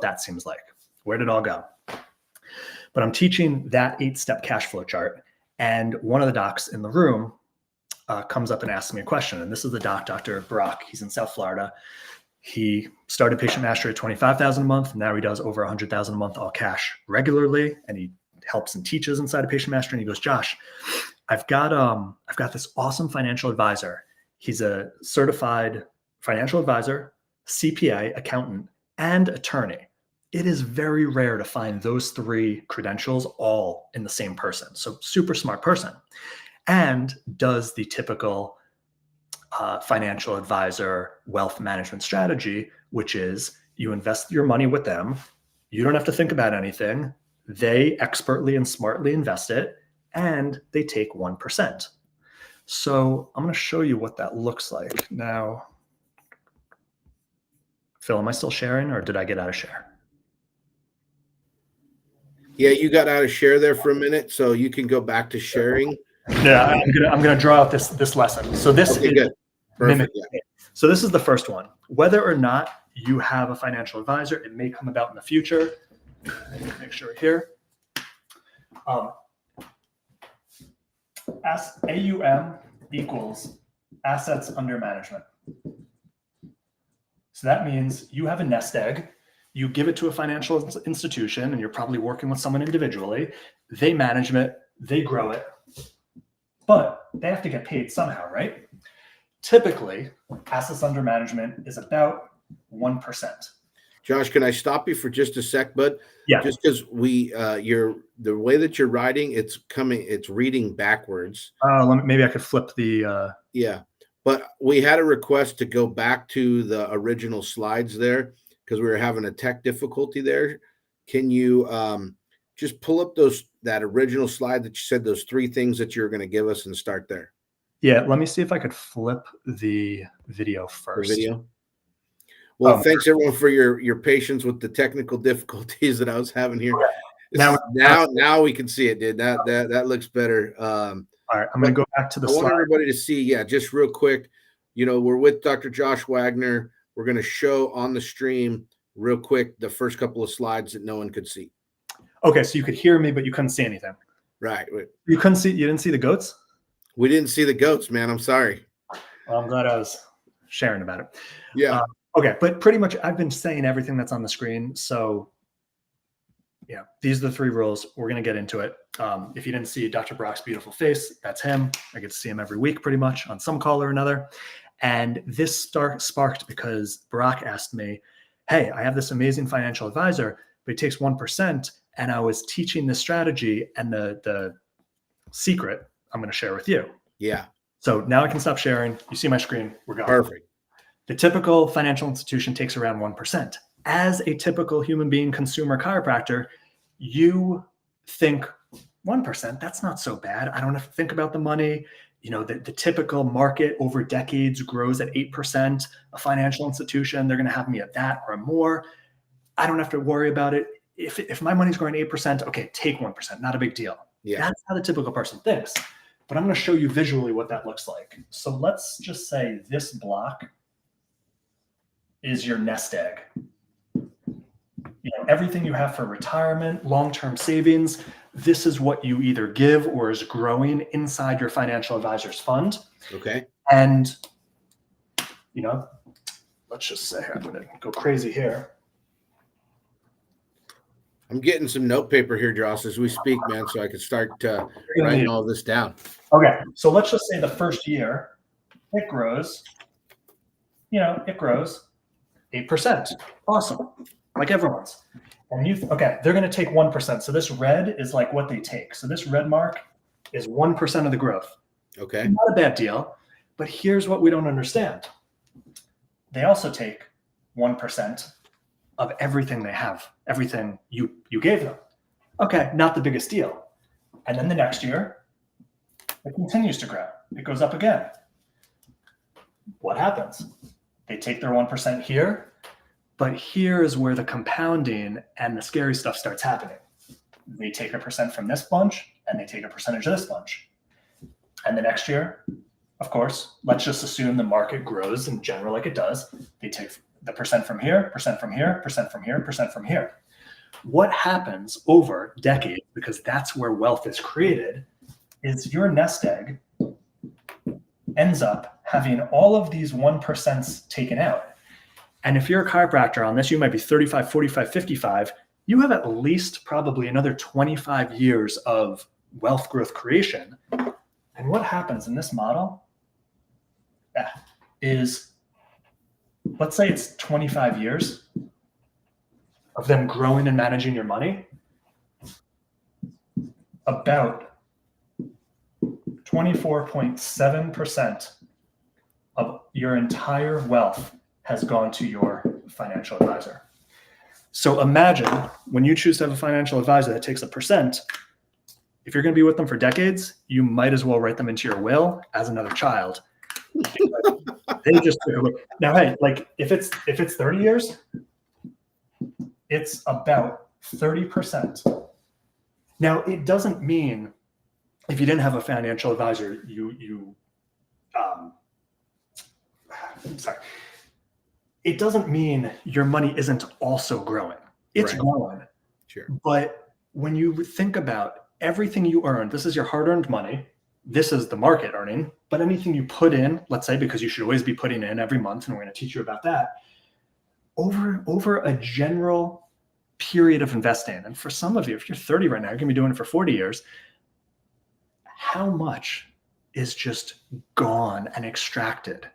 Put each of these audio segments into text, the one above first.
that seems like. Where did it all go? But I'm teaching that 8-step cash flow chart. And one of the docs in the room comes up and asks me a question. And this is the doc, Dr. Brock. He's in South Florida. He started Patient Mastery at $25,000 a month. Now he does over $100,000 a month, all cash regularly. And he helps and teaches inside of Patient Mastery. And he goes, Josh, I've got this awesome financial advisor. He's a certified financial advisor, CPA, accountant, and attorney. It is very rare to find those 3 credentials all in the same person. So super smart person, and does the typical financial advisor wealth management strategy, which is you invest your money with them. You don't have to think about anything. They expertly and smartly invest it, and they take 1%. So I'm going to show you what that looks like. Now, Phil, am I still sharing, or did I get out of share? Yeah, you got out of share there for a minute, so you can go back to sharing. Yeah, I'm gonna draw out this lesson. So this is good. Perfect. Yeah. So this is the first one. Whether or not you have a financial advisor, it may come about in the future. Make sure here. AUM equals assets under management. So that means you have a nest egg. You give it to a financial institution, and you're probably working with someone individually. They manage it, they grow it, but they have to get paid somehow, right? Typically, assets under management is about 1%. Josh, can I stop you for just a sec, bud? Yeah. Just because the way that you're writing, it's reading backwards. Maybe I could flip the. Yeah, but we had a request to go back to the original slides there, because we were having a tech difficulty there. Can you just pull up that original slide that you said, those 3 things that you're going to give us, and start there? Yeah, let me see if I could flip the video first. The video? Well, thanks everyone for your patience with the technical difficulties that I was having here. Okay. Now we can see it, dude. That looks better. All right, I'm going to go back to the slide. I want everybody to see, just real quick, we're with Dr. Josh Wagner. We're going to show on the stream real quick the first couple of slides that no one could see. Okay, so you could hear me, but you couldn't see anything. Right. You didn't see the goats? We didn't see the goats, man. I'm sorry. Well, I'm glad I was sharing about it. Yeah. Okay, but pretty much I've been saying everything that's on the screen. So yeah, these are the 3 rules. We're going to get into it. If you didn't see Dr. Brock's beautiful face, that's him. I get to see him every week pretty much on some call or another. And this sparked because Brock asked me, hey, I have this amazing financial advisor, but he takes 1%. And I was teaching this strategy, and the secret I'm going to share with you. Yeah. So now I can stop sharing. You see my screen. We're going. Perfect. The typical financial institution takes around 1%. As a typical human being consumer chiropractor, you think 1%, that's not so bad. I don't have to think about the money. The typical market over decades grows at 8%. A financial institution, they're going to have me at that or more. I don't have to worry about it. If my money's growing 8%, okay, take 1%, not a big deal. Yeah. That's how the typical person thinks. But I'm going to show you visually what that looks like. So let's just say this block is your nest egg. Everything you have for retirement, long-term savings, this is what you either give or is growing inside your financial advisor's fund. Okay. And, let's just say I'm going to go crazy here. I'm getting some note paper here, Josh, as we speak, man, so I can start writing all this down. Okay. So let's just say the first year, it grows, it grows 8%. Awesome. Like everyone's. And they're going to take 1%. So this red is like what they take. So this red mark is 1% of the growth. Okay. Not a bad deal. But here's what we don't understand. They also take 1% of everything they have, everything you gave them. Okay, not the biggest deal. And then the next year, it continues to grow. It goes up again. What happens? They take their 1% here, but here is where the compounding and the scary stuff starts happening. They take a percent from this bunch, and they take a percentage of this bunch. And the next year, of course, let's just assume the market grows in general like it does. They take the percent from here, percent from here, percent from here, percent from here. What happens over decades, because that's where wealth is created, is your nest egg ends up having all of these 1% taken out. And if you're a chiropractor on this, you might be 35, 45, 55. You have at least probably another 25 years of wealth growth creation. And what happens in this model is, let's say it's 25 years of them growing and managing your money. About 24.7% of your entire wealth has gone to your financial advisor. So imagine when you choose to have a financial advisor that takes a percent, if you're going to be with them for decades, you might as well write them into your will as another child. They just took a look. Now, hey, like if it's 30 years, it's about 30%. Now, it doesn't mean if you didn't have a financial advisor, it doesn't mean your money isn't also growing. It's growing. Sure. But when you think about everything you earn, this is your hard-earned money. This is the market earning. But anything you put in, let's say, because you should always be putting in every month, and we're going to teach you about that, over a general period of investing. And for some of you, if you're 30 right now, you're going to be doing it for 40 years. How much is just gone and extracted?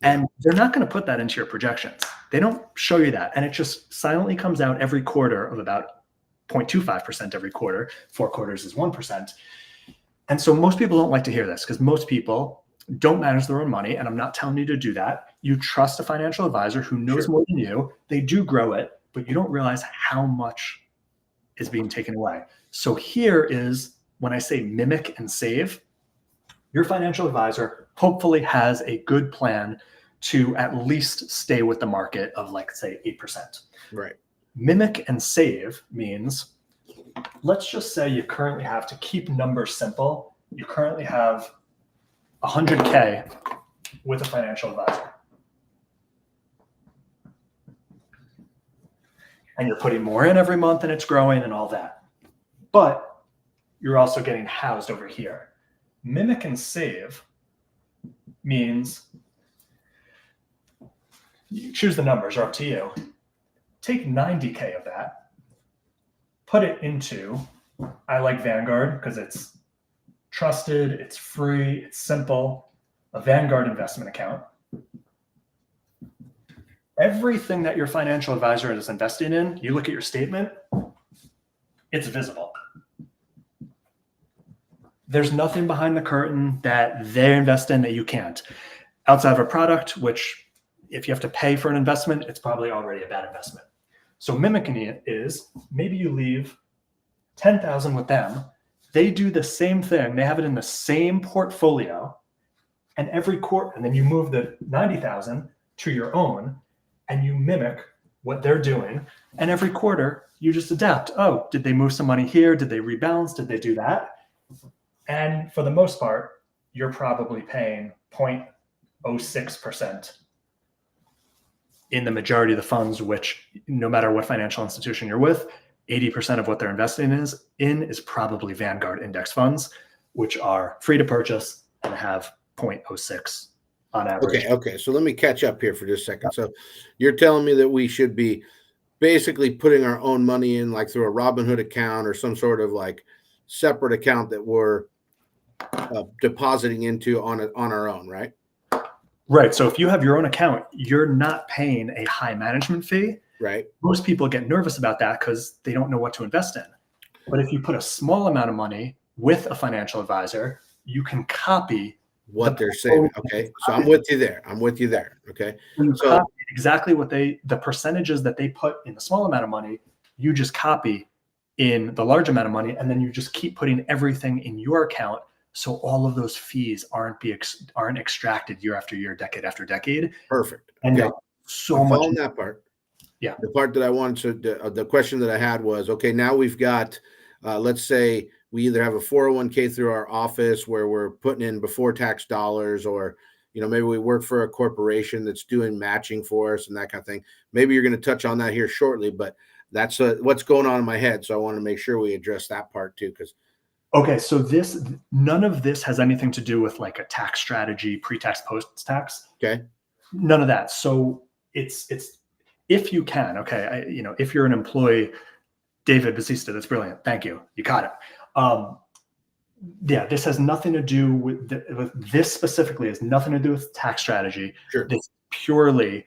And they're not going to put that into your projections. They don't show you that. And it just silently comes out every quarter of about 0.25% every quarter. 4 quarters is 1%. And so most people don't like to hear this because most people don't manage their own money. And I'm not telling you to do that. You trust a financial advisor who knows more than you. They do grow it, but you don't realize how much is being taken away. So here is when I say mimic and save, your financial advisor hopefully has a good plan to at least stay with the market of, like, say, 8%. Right. Mimic and save means, let's just say you currently have, to keep numbers simple, you currently have 100K with a financial advisor. And you're putting more in every month and it's growing and all that. But you're also getting housed over here. Mimic and save means you choose the numbers, are up to you. Take 90K of that, put it into, I like Vanguard because it's trusted, it's free, it's simple, a Vanguard investment account. Everything that your financial advisor is investing in, you look at your statement, it's visible. There's nothing behind the curtain that they invest in that you can't. Outside of a product, which if you have to pay for an investment, it's probably already a bad investment. So mimicking it is, maybe you leave 10,000 with them. They do the same thing. They have it in the same portfolio, and every quarter, and then you move the 90,000 to your own, and you mimic what they're doing. And every quarter, you just adapt. Oh, did they move some money here? Did they rebalance? Did they do that? And for the most part, you're probably paying 0.06% in the majority of the funds, which no matter what financial institution you're with, 80% of what they're investing is probably Vanguard index funds, which are free to purchase and have 0.06 on average. Okay. So let me catch up here for just a second. So you're telling me that we should be basically putting our own money in, like through a Robinhood account or some sort of like separate account that we're depositing into on our own, right? Right. So if you have your own account, you're not paying a high management fee. Right. Most people get nervous about that because they don't know what to invest in. But if you put a small amount of money with a financial advisor, you can copy what they're saying. Okay. So I'm with you there. Okay. So exactly what the percentages that they put in the small amount of money, you just copy in the large amount of money, and then you just keep putting everything in your account. So all of those fees aren't extracted year after year, decade after decade. Perfect. And okay. So much on that part. Yeah. The part that I wanted to, the question that I had was, okay, now we've got, let's say we either have a 401k through our office where we're putting in before tax dollars, or, maybe we work for a corporation that's doing matching for us and that kind of thing. Maybe you're going to touch on that here shortly, but that's what's going on in my head. So I want to make sure we address that part too, because okay, so none of this has anything to do with like a tax strategy, pre-tax, post-tax. okay, None of that. So it's if you can, okay, if you're an employee, David Batista, that's brilliant. Thank you. You caught it. Yeah, this has nothing to do with this specifically has nothing to do with tax strategy. sure, This purely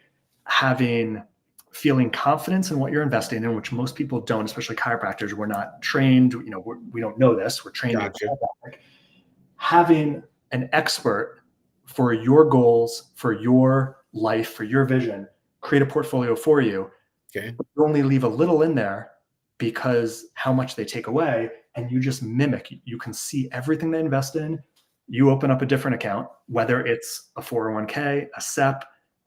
feeling confidence in what you're investing in, which most people don't, especially chiropractors. We're not trained, we don't know this. We're trained in chiropractic. Having an expert for your goals, for your life, for your vision, create a portfolio for you. okay, You only leave a little in there because how much they take away, and you just mimic. You can see everything they invest in. You open up a different account, whether it's a 401k, a SEP,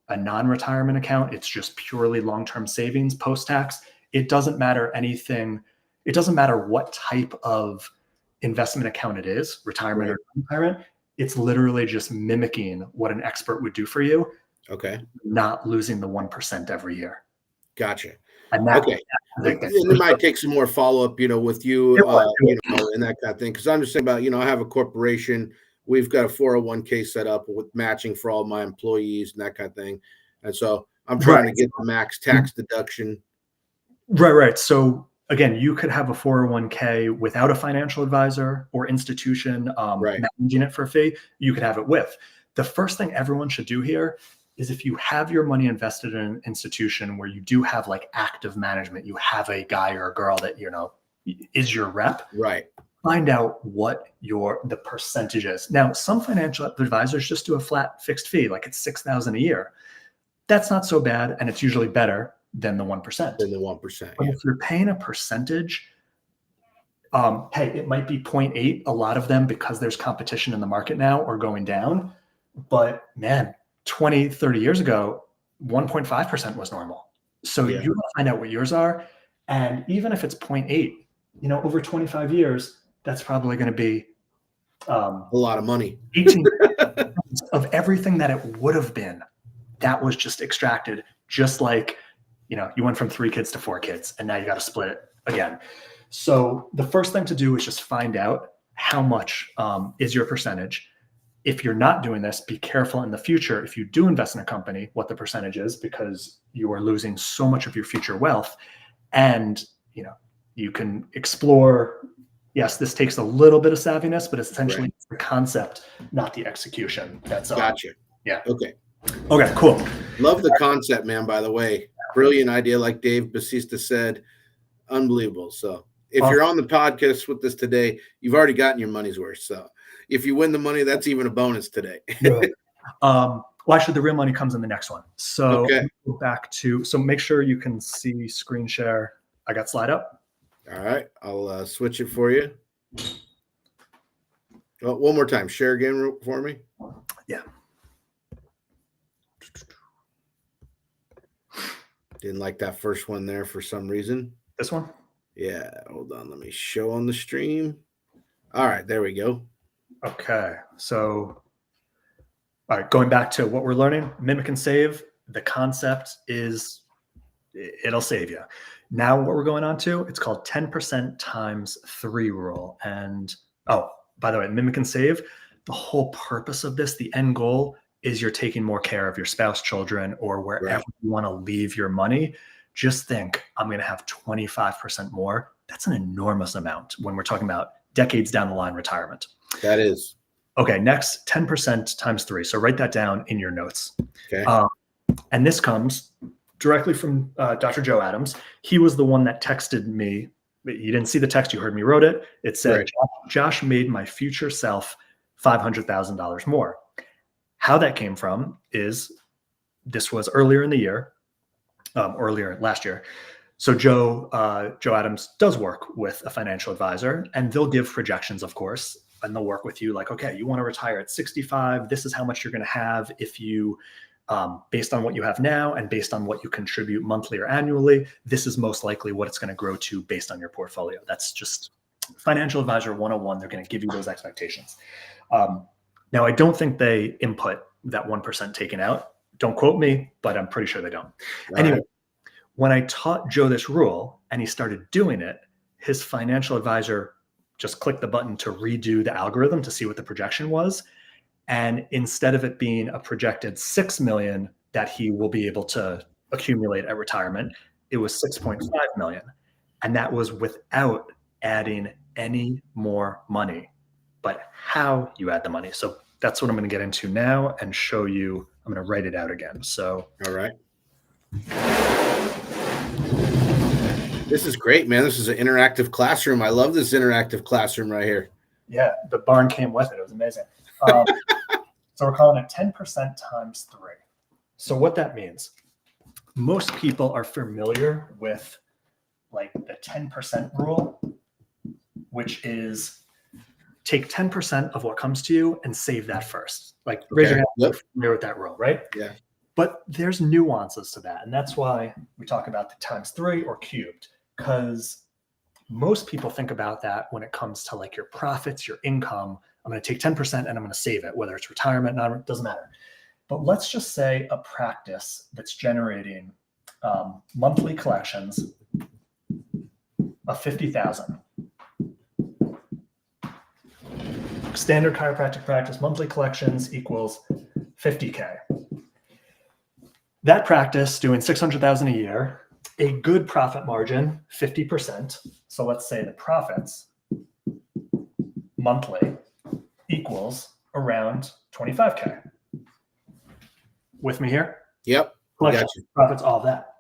a non-retirement account. It's just purely long-term savings, post-tax. It doesn't matter anything. It doesn't matter what type of investment account it is, retirement or non-retirement. It's literally just mimicking what an expert would do for you. okay, Not losing the 1% every year. gotcha. And that, Okay. And it might take some more follow-up, with you, and that kind of thing. Because I'm just saying about, I have a corporation. We've got a 401k set up with matching for all my employees and that kind of thing. And so I'm trying to get the max tax deduction. Right. So again, you could have a 401k without a financial advisor or institution managing it for a fee. You could have it with. The first thing everyone should do here is if you have your money invested in an institution where you do have like active management, you have a guy or a girl that, is your rep. Right. Find out what the percentage is. Now, some financial advisors just do a flat fixed fee, like it's $6,000 a year. That's not so bad. And it's usually better than the 1%. Than the 1%. But if you're paying a percentage, hey, it might be 0.8, a lot of them, because there's competition in the market now, or going down. But man, 20, 30 years ago, 1.5% was normal. So you gotta find out what yours are. And even if it's 0.8, over 25 years, that's probably going to be a lot of money. 18 of everything that it would have been. That was just extracted, just like, you went from 3 kids to 4 kids, and now you got to split it again. So the first thing to do is just find out how much is your percentage. If you're not doing this, be careful in the future. If you do invest in a company, what the percentage is, because you are losing so much of your future wealth. And, you can explore. Yes, this takes a little bit of savviness, but essentially it's the concept, not the execution. That's gotcha. Yeah. Okay, cool. Love the concept, man, by the way. Brilliant idea, like Dave Batista said. Unbelievable. So if you're on the podcast with us today, you've already gotten your money's worth. So if you win the money, that's even a bonus today. Well, actually, the real money comes in the next one. So go back to, make sure you can see screen share. I got slide up. All right. I'll switch it for you. Oh, one more time. Share again for me. Yeah. Didn't like that first one there for some reason. This one? Yeah. Hold on. Let me show on the stream. All right. There we go. Okay. So, all right, going back to what we're learning, mimic and save. The concept is it'll save you. Now what we're going on to, it's called 10% times 3 rule. And by the way, mimic and save, the whole purpose of this, the end goal is you're taking more care of your spouse, children, or wherever you want to leave your money. Just think, I'm going to have 25% more. That's an enormous amount when we're talking about decades down the line retirement. That is. Okay, next, 10% times 3. So write that down in your notes. Okay. And this comes directly from Dr. Joe Adams. He was the one that texted me. You didn't see the text, you heard me wrote it. It said, Josh made my future self $500,000 more. How that came from is this was earlier in the year, earlier last year. So Joe Adams does work with a financial advisor, and they'll give projections, of course, and they'll work with you like, okay, you want to retire at 65. This is how much you're going to have if you, based on what you have now and based on what you contribute monthly or annually, this is most likely what it's going to grow to based on your portfolio. That's just financial advisor 101. They're going to give you those expectations. Now, I don't think they input that 1% taken out. Don't quote me, but I'm pretty sure they don't. All Anyway, right. when I taught Joe this rule and he started doing it, his financial advisor just clicked the button to redo the algorithm to see what the projection was. And instead of it being a projected 6 million that he will be able to accumulate at retirement, it was 6.5 million. And that was without adding any more money, but how you add the money. So that's what I'm going to get into now and show you. I'm going to write it out again. So, All right. This is great, man. This is an interactive classroom. I love this interactive classroom right here. yeah, the barn came with it. It was amazing. So we're calling it 10% times 3. So what that means, most people are familiar with like the 10% rule, which is take 10% of what comes to you and save that first. Like raise your hand if you're familiar with that rule, right? Yeah. But there's nuances to that. And that's why we talk about the times 3 or cubed, because most people think about that when it comes to like your profits, your income. I'm going to take 10% and I'm going to save it, whether it's retirement, not, it doesn't matter. But let's just say a practice that's generating monthly collections of 50,000. Standard chiropractic practice, monthly collections equals 50K. That practice doing 600,000 a year, a good profit margin, 50%. So let's say the profits monthly equals around 25K. With me here? Yep. Collections, profits, all of that.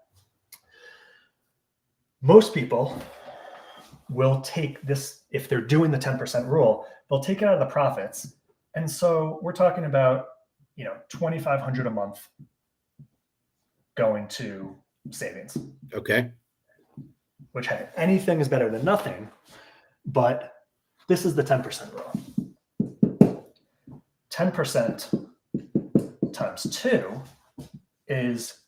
Most people will take this, if they're doing the 10% rule, they'll take it out of the profits. And so we're talking about, $2,500 a month going to savings. Okay. Which, hey, anything is better than nothing, but this is the 10% rule. 10% times 2 is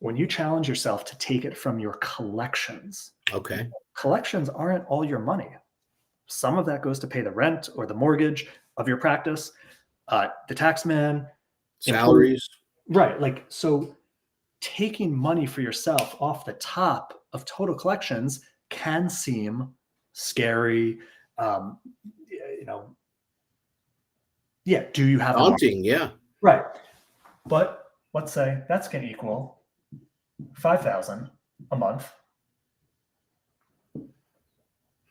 when you challenge yourself to take it from your collections. Okay. Collections aren't all your money. Some of that goes to pay the rent or the mortgage of your practice, the tax man, salaries. Right. Like, so taking money for yourself off the top of total collections can seem scary. Yeah. Do you have daunting? Yeah. Right. But let's say that's going to equal 5,000 a month.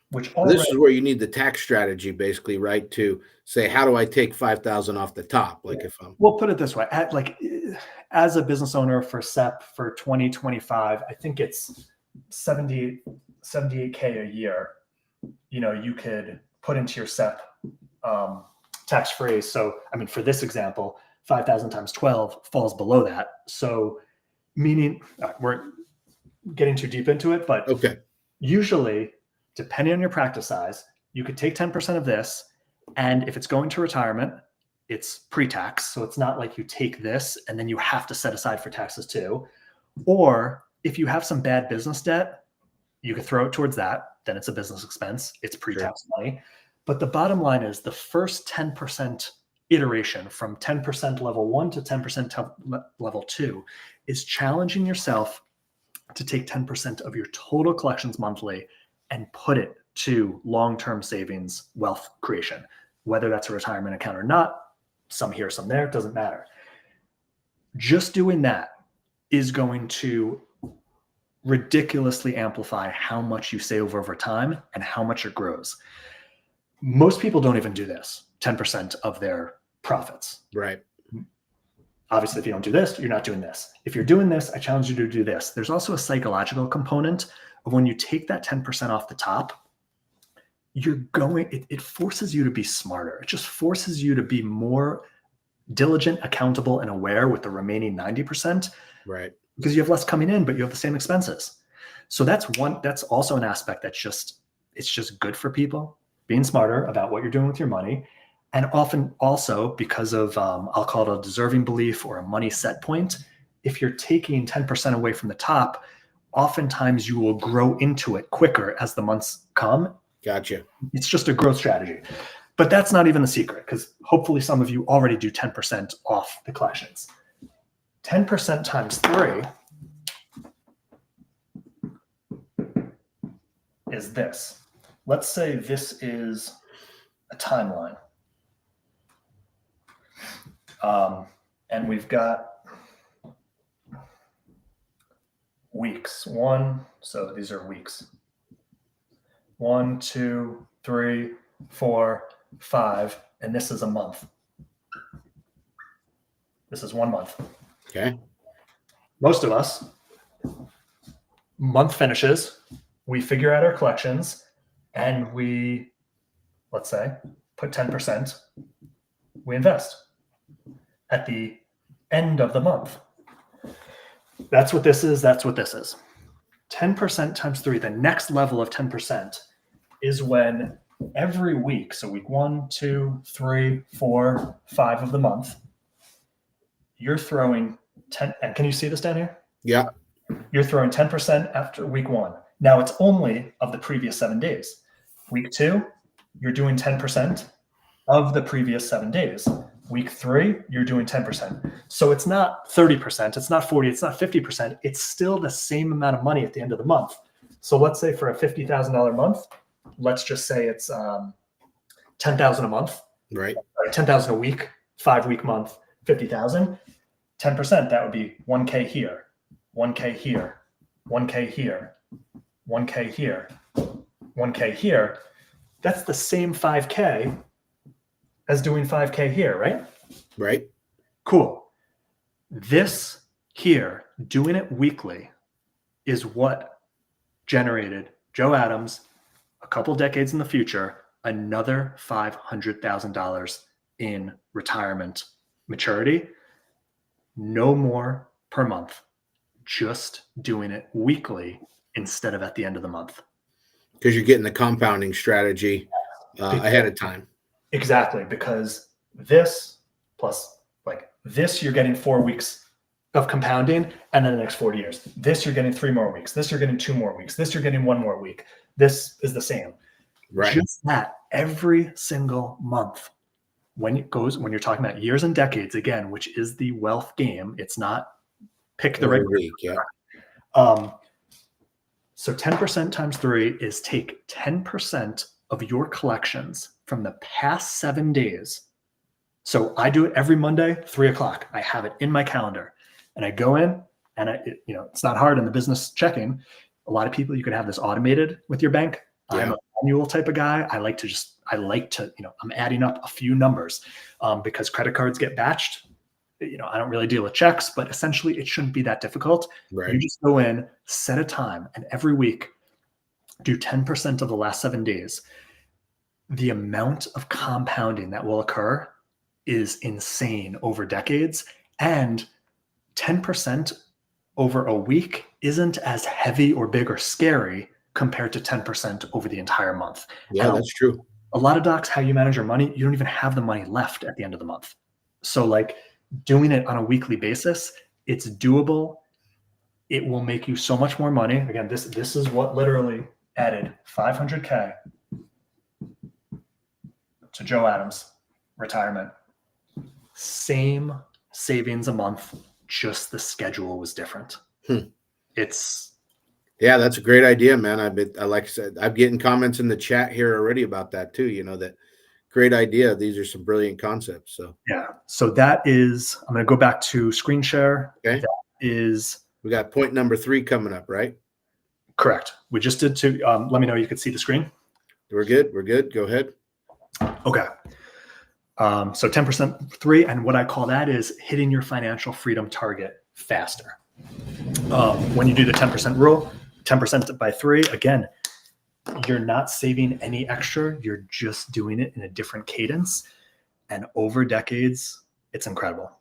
Which already, this is where you need the tax strategy, basically, right? To say, how do I take 5,000 off the top? Like, if I'm, we'll put it this way, as a business owner for SEP for 2025, I think it's 78K a year. You could put into your SEP tax free. So, I mean, for this example, 5,000 times 12 falls below that. So, meaning we're getting too deep into it, but okay. Usually, depending on your practice size, you could take 10% of this, and if it's going to retirement, it's pre-tax. So it's not like you take this and then you have to set aside for taxes too. Or if you have some bad business debt, you could throw it towards that. Then it's a business expense. It's pre-tax money. But the bottom line is the first 10% iteration from 10% level 1 to 10% level 2 is challenging yourself to take 10% of your total collections monthly and put it to long-term savings, wealth creation, whether that's a retirement account or not. Some here, some there, doesn't matter. Just doing that is going to ridiculously amplify how much you save over time and how much it grows. Most people don't even do this, 10% of their profits. Right. Obviously, if you don't do this, you're not doing this. If you're doing this, I challenge you to do this. There's also a psychological component of when you take that 10% off the top, it forces you to be smarter. It just forces you to be more diligent, accountable, and aware with the remaining 90%. Right. Because you have less coming in, but you have the same expenses. So that's also an aspect it's just good for people, being smarter about what you're doing with your money. And often also because of, I'll call it a deserving belief or a money set point, if you're taking 10% away from the top, oftentimes you will grow into it quicker as the months come. Gotcha. It's just a growth strategy. But that's not even the secret, because hopefully some of you already do 10% off the collections. 10% times 3 is this. Let's say this is a timeline. And we've got weeks. So these are weeks. 1, 2, 3, 4, 5, and this is a month. This is 1 month. Okay. Most of us, month finishes, we figure out our collections, and we, let's say, put 10%, we invest at the end of the month. That's what this is. That's what this is. 10% times 3, the next level of 10% is when every week, so week 1, 2, 3, 4, 5 of the month, you're throwing 10, and can you see this down here? Yeah. You're throwing 10% after week 1. Now it's only of the previous 7 days. Week 2, you're doing 10% of the previous 7 days. Week 3, you're doing 10%. So it's not 30%, it's not 40, it's not 50%. It's still the same amount of money at the end of the month. So let's say for a $50,000 month, let's just say it's $10,000 a month. Right. 10,000 a week, 5-week month, 50,000. 10%, that would be 1K here, 1K here, 1K here, 1K here, 1K here. That's the same 5K as doing 5K here, right? Right. Cool. This here, doing it weekly, is what generated Joe Adams a couple decades in the future another $500,000 in retirement maturity. No more per month, just doing it weekly instead of at the end of the month. Because you're getting the compounding strategy ahead of time. Exactly, because this plus like this, you're getting 4 weeks of compounding, and then the next 40 years. This, you're getting 3 more weeks. This, you're getting 2 more weeks. This, you're getting 1 more week. This is the same. Right. Just that every single month. When you're talking about years and decades, again, which is the wealth game, it's not pick the right week. Yeah. So 10% times 3 is take 10% of your collections from the past 7 days. So I do it every Monday, 3:00. I have it in my calendar, and I go in, and it's not hard in the business checking. A lot of people, you can have this automated with your bank. Yeah. I'm a manual type of guy. I like to, I'm adding up a few numbers because credit cards get batched. I don't really deal with checks, but essentially it shouldn't be that difficult. Right. You just go in, set a time, and every week do 10% of the last 7 days. The amount of compounding that will occur is insane over decades, and 10% over a week isn't as heavy or big or scary compared to 10% over the entire month. Yeah, that's true. A lot of docs, how you manage your money, you don't even have the money left at the end of the month. So like doing it on a weekly basis, it's doable. It will make you so much more money. Again, this is what literally added $500K to Joe Adams' retirement. Same savings a month, just the schedule was different. Yeah, that's a great idea, man. Like I said, I'm getting comments in the chat here already about that too. That great idea. These are some brilliant concepts. So yeah. So that is, I'm going to go back to screen share. Okay. That is. We got point number 3 coming up, right? Correct. We just did 2. Let me know you can see the screen. We're good. We're good. Go ahead. Okay. So 10% 3, and what I call that is hitting your financial freedom target faster. When you do the 10% rule, 10% by 3, again, you're not saving any extra. You're just doing it in a different cadence. And over decades, it's incredible.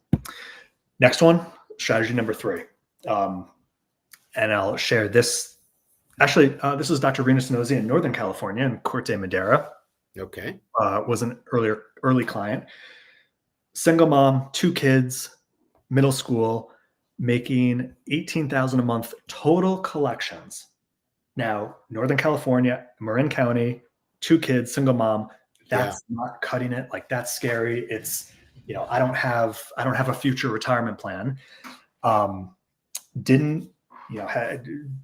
Next one, strategy number 3. And I'll share this. Actually, this is Dr. Rena Spinozzi in Northern California in Corte Madera. Okay. Was an early client. Single mom, 2 kids, middle school, making $18,000 a month total collections. Now, Northern California, Marin County, 2 kids, single mom, That's not cutting it. Like, that's scary. It's, I don't have a future retirement plan. Didn't,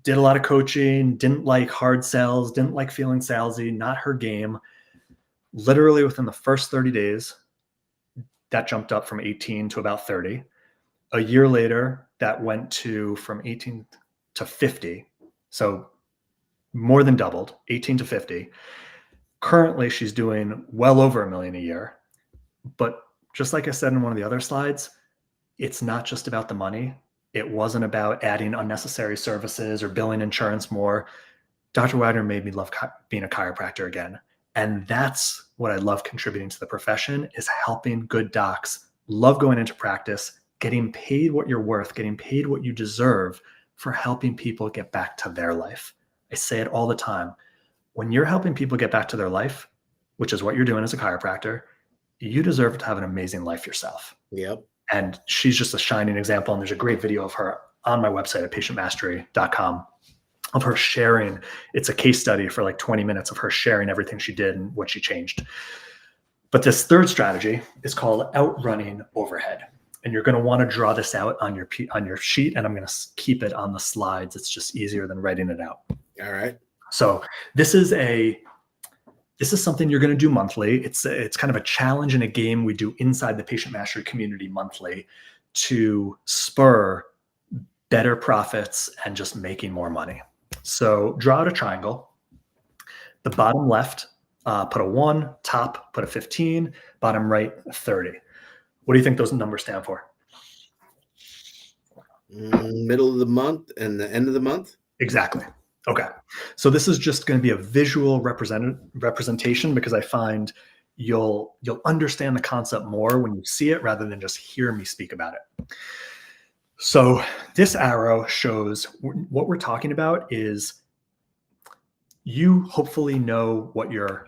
did a lot of coaching, didn't like hard sales, didn't like feeling salesy, not her game. Literally within the first 30 days, that jumped up from 18 to about 30. A year later, that went from 18 to 50. So more than doubled, 18 to 50. Currently, she's doing well over $1 million a year. But just like I said in one of the other slides, it's not just about the money. It wasn't about adding unnecessary services or billing insurance more. Dr. Wagner made me love being a chiropractor again. And that's what I love contributing to the profession, is helping good docs love going into practice, getting paid what you're worth, getting paid what you deserve for helping people get back to their life. I say it all the time. When you're helping people get back to their life, which is what you're doing as a chiropractor, you deserve to have an amazing life yourself. Yep. And she's just a shining example. And there's a great video of her on my website at patientmastery.com of her sharing. It's a case study for like 20 minutes of her sharing everything she did and what she changed. But this third strategy is called outrunning overhead. And you're going to want to draw this out on your sheet, and I'm going to keep it on the slides. It's just easier than writing it out. All right. So this is something you're going to do monthly. It's kind of a challenge and a game we do inside the Patient Mastery community monthly to spur better profits and just making more money. So draw out a triangle. The bottom left, put a 1, top, put a 15, bottom right, 30. What do you think those numbers stand for? Middle of the month and the end of the month? Exactly. Okay. So this is just going to be a visual representation, because I find you'll understand the concept more when you see it rather than just hear me speak about it. So this arrow shows what we're talking about is, you hopefully know what your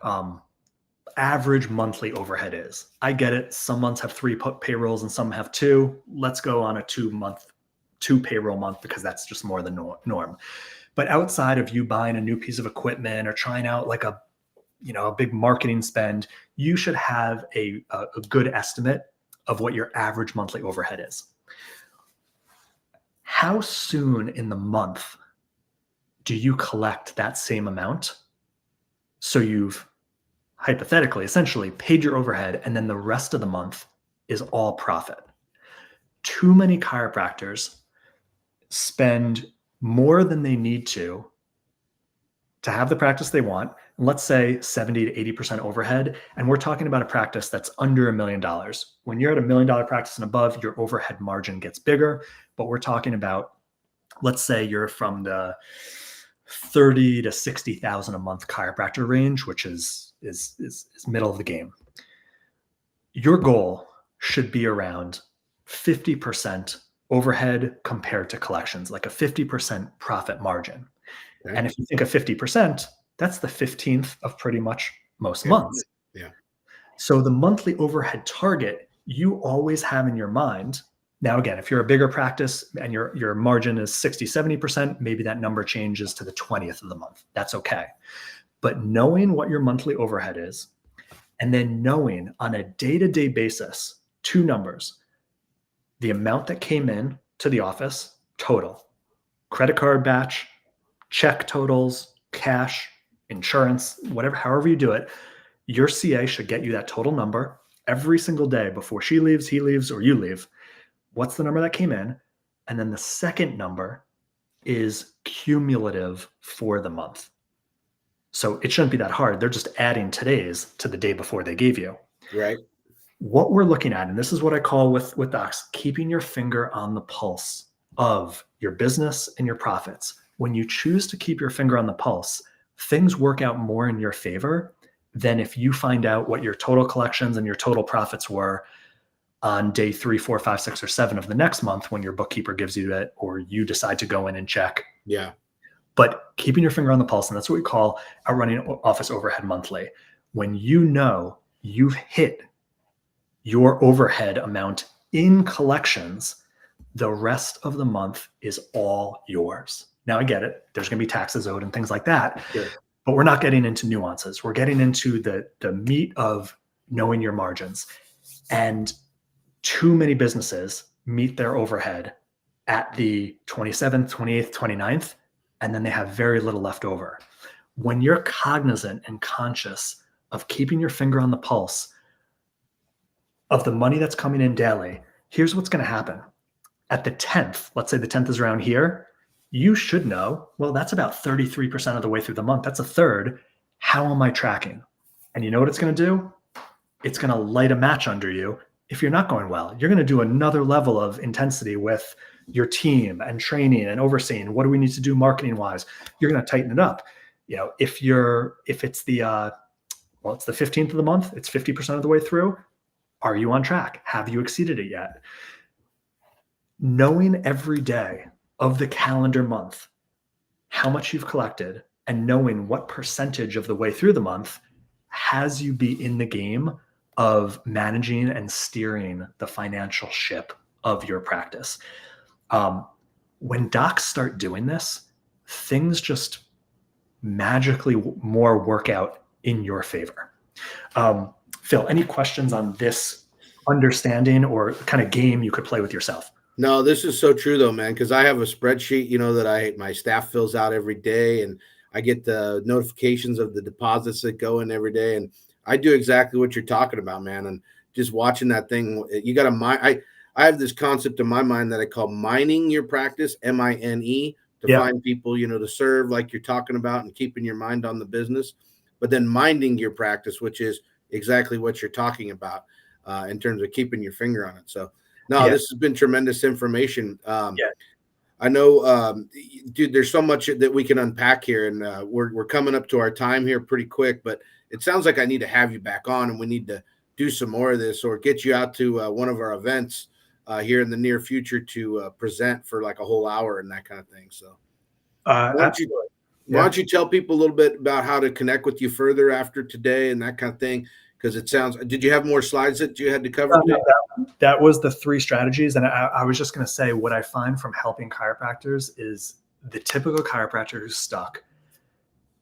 average monthly overhead is. I get it. Some months have 3 payrolls and some have 2. Let's go on a 2 payroll month, because that's just more the norm. But outside of you buying a new piece of equipment or trying out like a big marketing spend, you should have a good estimate of what your average monthly overhead is. How soon in the month do you collect that same amount? So you've hypothetically, essentially paid your overhead, and then the rest of the month is all profit. Too many chiropractors spend more than they need to have the practice they want. And let's say 70 to 80% overhead. And we're talking about a practice that's under $1 million. When you're at $1 million practice and above, your overhead margin gets bigger. But we're talking about, let's say you're from the 30 to 60,000 a month chiropractor range, which is middle of the game. Your goal should be around 50% overhead compared to collections, like a 50% profit margin. Okay. And if you think of 50%, that's the 15th of pretty much most months. Yeah. So the monthly overhead target you always have in your mind. Now, again, if you're a bigger practice and your margin is 60, 70%, maybe that number changes to the 20th of the month. That's okay. But knowing what your monthly overhead is, and then knowing on a day-to-day basis, 2 numbers, the amount that came in to the office, total, credit card batch, check totals, cash, insurance, whatever, however you do it, your CA should get you that total number every single day before she leaves, he leaves, or you leave. What's the number that came in? And then the second number is cumulative for the month. So it shouldn't be that hard. They're just adding today's to the day before they gave you. Right. What we're looking at, and this is what I call with docs, keeping your finger on the pulse of your business and your profits. When you choose to keep your finger on the pulse, things work out more in your favor than if you find out what your total collections and your total profits were on day 3, 4, 5, 6, or 7 of the next month when your bookkeeper gives you it, or you decide to go in and check. Yeah. But keeping your finger on the pulse, and that's what we call outrunning office overhead monthly. When you know you've hit your overhead amount in collections, the rest of the month is all yours. Now, I get it. There's going to be taxes owed and things like that. Sure. But we're not getting into nuances. We're getting into the meat of knowing your margins. And too many businesses meet their overhead at the 27th, 28th, 29th, and then they have very little left over. When you're cognizant and conscious of keeping your finger on the pulse of the money that's coming in daily, here's what's going to happen. At the 10th, let's say the 10th is around here, you should know, well, that's about 33% of the way through the month. That's a third. How am I tracking? And you know what it's going to do? It's going to light a match under you. If you're not going well, you're going to do another level of intensity with your team and training and overseeing. What do we need to do marketing wise? You're going to tighten it up. If it's the it's the 15th of the month, it's 50% of the way through. Are you on track? Have you exceeded it yet? Knowing every day of the calendar month how much you've collected and knowing what percentage of the way through the month has you be in the game of managing and steering the financial ship of your practice. When docs start doing this, things just magically more work out in your favor. Phil, any questions on this understanding or kind of game you could play with yourself? No, this is so true though, man, because I have a spreadsheet, that my staff fills out every day, and I get the notifications of the deposits that go in every day. And I do exactly what you're talking about, man. And just watching that thing, you got to mine. I have this concept in my mind that I call mining your practice, MINE, to find people, to serve like you're talking about and keeping your mind on the business, but then minding your practice, which is exactly what you're talking about in terms of keeping your finger on it. So, no, this has been tremendous information. I know, dude, there's so much that we can unpack here, and we're coming up to our time here pretty quick, but it sounds like I need to have you back on, and we need to do some more of this or get you out to one of our events here in the near future to present for like a whole hour and that kind of thing. So why don't you tell people a little bit about how to connect with you further after today and that kind of thing? Because did you have more slides that you had to cover today? That was the 3 strategies. And I was just going to say, what I find from helping chiropractors is the typical chiropractor who's stuck.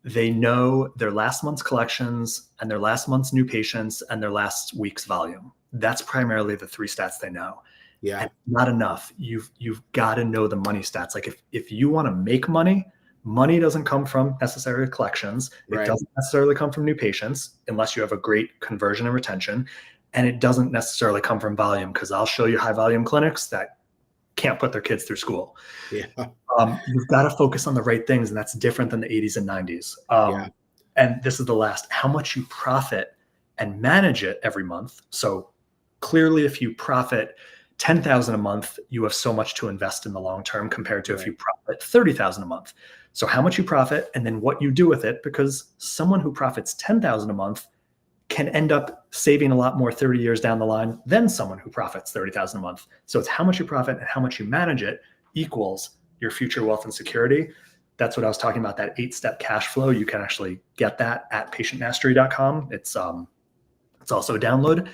They know their last month's collections and their last month's new patients and their last week's volume. That's primarily the 3 stats they know. Yeah. And not enough. You've got to know the money stats. Like if you want to make money doesn't come from necessarily collections. It doesn't necessarily come from new patients unless you have a great conversion and retention. And it doesn't necessarily come from volume, because I'll show you high volume clinics that can't put their kids through school. Yeah. You've got to focus on the right things, and that's different than the 80s and 90s. And this is the last, how much you profit and manage it every month. So clearly, if you profit $10,000 a month, you have so much to invest in the long term compared to if you profit $30,000 a month. So how much you profit and then what you do with it, because someone who profits $10,000 a month can end up saving a lot more 30 years down the line than someone who profits $30,000 a month. So it's how much you profit and how much you manage it equals your future wealth and security. That's what I was talking about, that 8-step cash flow. You can actually get that at patientmastery.com. It's also a download.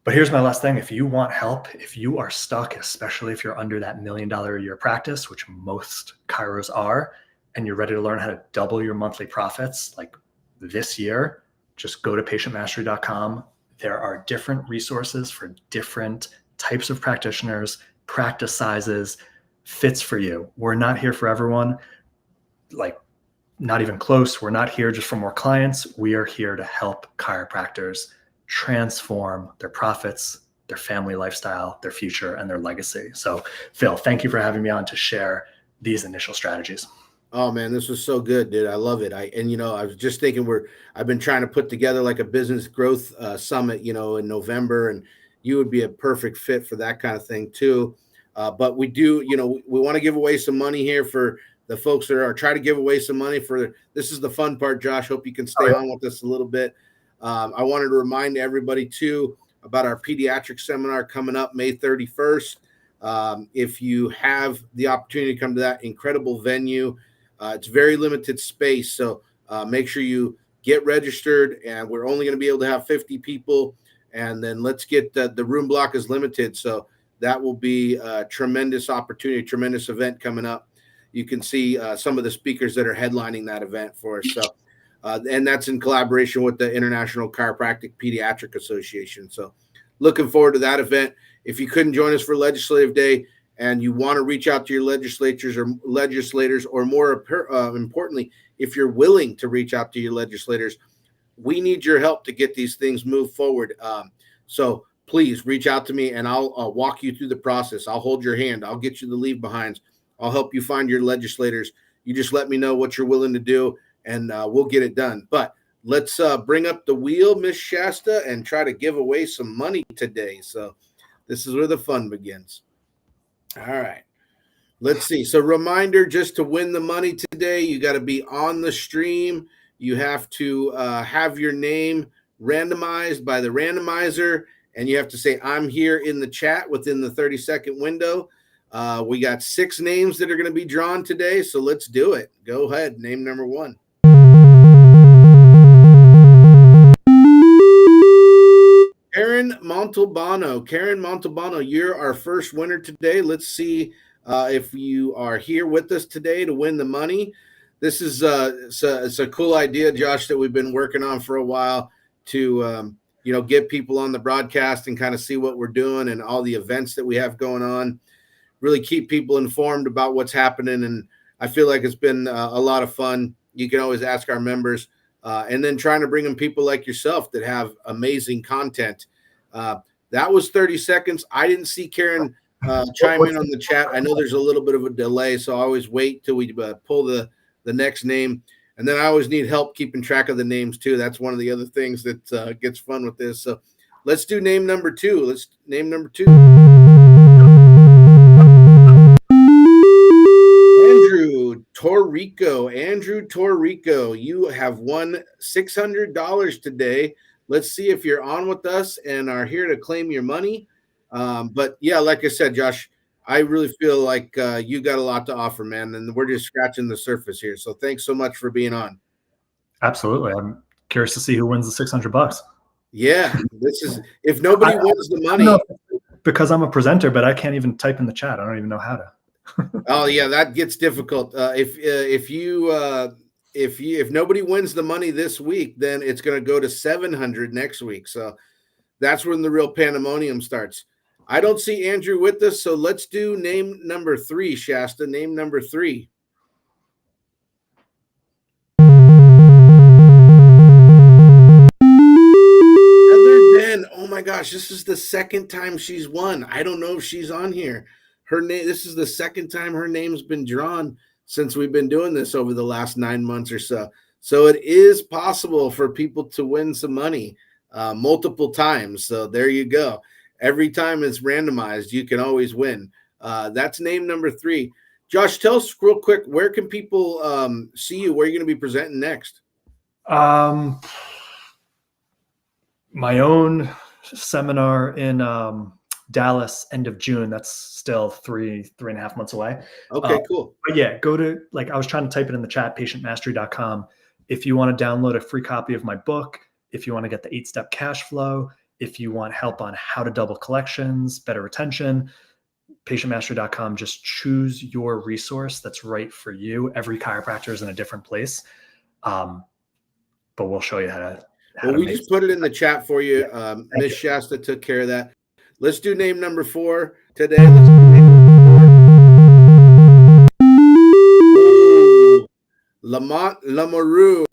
But here's my last thing. If you want help, if you are stuck, especially if you're under that $1 million a year practice, which most chiros are, and you're ready to learn how to double your monthly profits like this year, just go to patientmastery.com. There are different resources for different types of practitioners, practice sizes, fits for you. We're not here for everyone, like not even close. We're not here just for more clients. We are here to help chiropractors transform their profits, their family lifestyle, their future, and their legacy. So, Phil, thank you for having me on to share these initial strategies. Oh man, this was so good, dude. I love it. I was just thinking I've been trying to put together like a business growth summit, in November, and you would be a perfect fit for that kind of thing too. But we do, we want to give away some money here for the folks that are trying to give away some money this is the fun part, Josh. Hope you can stay on with us a little bit. I wanted to remind everybody too about our pediatric seminar coming up May 31st. If you have the opportunity to come to that incredible venue, it's very limited space. So make sure you get registered, and we're only going to be able to have 50 people. And then let's get the room block is limited. So that will be a tremendous opportunity, tremendous event coming up. You can see some of the speakers that are headlining that event for us. So And that's in collaboration with the International Chiropractic Pediatric Association. So looking forward to that event. If you couldn't join us for Legislative Day and you want to reach out to your legislators, or more importantly, if you're willing to reach out to your legislators, we need your help to get these things moved forward. So please reach out to me and I'll walk you through the process. I'll hold your hand. I'll get you the leave behinds. I'll help you find your legislators. You just let me know what you're willing to do and we'll get it done. But let's bring up the wheel, Miss Shasta, and try to give away some money today. So this is where the fun begins. All right. Let's see. So reminder, just to win the money today, you got to be on the stream. You have to have your name randomized by the randomizer, and you have to say, I'm here in the chat within the 30-second window. We got 6 names that are going to be drawn today, so let's do it. Go ahead. Name number 1. Karen Montalbano. Karen Montalbano, you're our first winner today. Let's see if you are here with us today to win the money. This is it's a cool idea, Josh, that we've been working on for a while to get people on the broadcast and kind of see what we're doing and all the events that we have going on. Really keep people informed about what's happening, and I feel like it's been a lot of fun. You can always ask our members. And then trying to bring in people like yourself that have amazing content. That was 30 seconds. I didn't see Karen chime in on the chat. I know there's a little bit of a delay, so I always wait till we pull the next name. And then I always need help keeping track of the names too. That's one of the other things that gets fun with this. So let's do name number 2. Let's name number 2. Andrew Torrico, you have won $600 today. Let's see if you're on with us and are here to claim your money. But yeah, like I said, Josh, I really feel like you got a lot to offer, man, and we're just scratching the surface here. So thanks so much for being on. Absolutely. I'm curious to see who wins the $600. Yeah, this is if nobody wins the money. Because I'm a presenter, but I can't even type in the chat. I don't even know how to. Oh yeah, that gets difficult. If nobody wins the money this week, then it's going to go to 700 next week. So that's when the real pandemonium starts. I don't see Andrew with us, so let's do name number 3, Shasta. Name number 3. Oh my gosh, this is the second time she's won. I don't know if she's on here. Her name. This is the second time her name's been drawn since we've been doing this over the last 9 months or so. So it is possible for people to win some money multiple times. So there you go. Every time it's randomized, you can always win. That's name number 3. Josh, tell us real quick, where can people see you? Where are you going to be presenting next? My own seminar in Dallas, end of June. That's still 3.5 months away. Okay, cool. But yeah, go to, I was trying to type it in the chat, patientmastery.com. If you want to download a free copy of my book, if you want to get the 8-step cash flow, if you want help on how to double collections, better retention, patientmastery.com, just choose your resource that's right for you. Every chiropractor is in a different place. But we'll show you how to. Well, we just put it in the chat for you. Miss Shasta took care of that. Let's do name number 4 today. Let's do name number 4. Lamont Lomaru.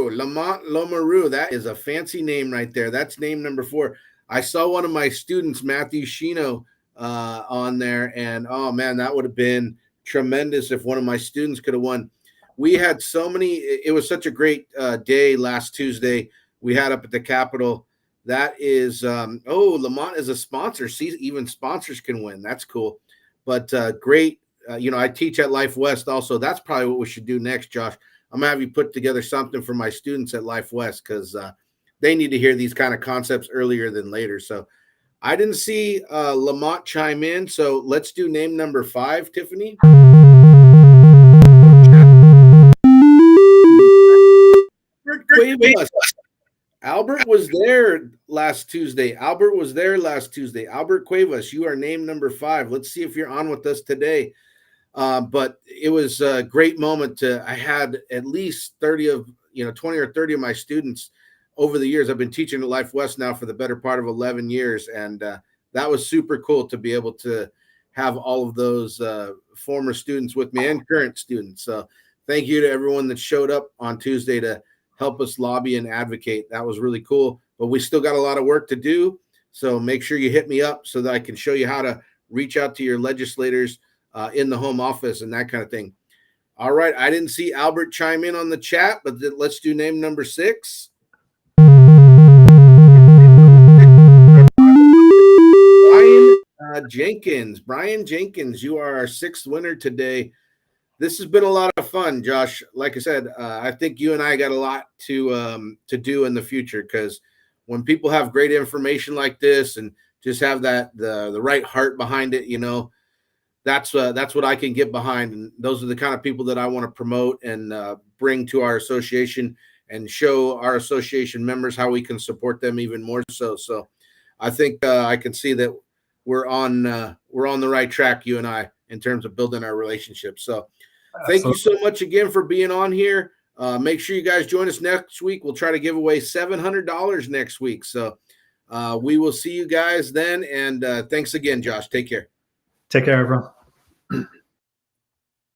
That is a fancy name right there. That's name number 4. I saw one of my students, Matthew Chiro, on there, and oh man, that would have been tremendous if one of my students could have won. We had so many. It was such a great day last Tuesday. We had up at the Capitol. That is, Lamont is a sponsor. See, even sponsors can win. That's cool. But great. I teach at Life West also. That's probably what we should do next, Josh. I'm going to have you put together something for my students at Life West because they need to hear these kind of concepts earlier than later. So I didn't see Lamont chime in. So let's do name number 5, Tiffany. Albert was there last Tuesday. Albert Cuevas, you are name number 5. Let's see if you're on with us today. But it was a great moment. I had at least 30 of 20 or 30 of my students over the years. I've been teaching at Life West now for the better part of 11 years. And that was super cool to be able to have all of those former students with me and current students. So thank you to everyone that showed up on Tuesday to help us lobby and advocate. That was really cool. But we still got a lot of work to do. So make sure you hit me up so that I can show you how to reach out to your legislators in the home office and that kind of thing. All right. I didn't see Albert chime in on the chat, but let's do name number 6. Brian Jenkins, you are our 6th winner today. This has been a lot of fun, Josh. Like I said, I think you and I got a lot to do in the future, because when people have great information like this and just have the right heart behind it, that's what I can get behind. And those are the kind of people that I want to promote and bring to our association and show our association members how we can support them even more so. So I think I can see that we're on the right track, you and I, in terms of building our relationship. So thank you so much again for being on here. Make sure you guys join us next week. We'll try to give away $700 next week. So we will see you guys then. And thanks again, Josh. Take care. Take care, everyone.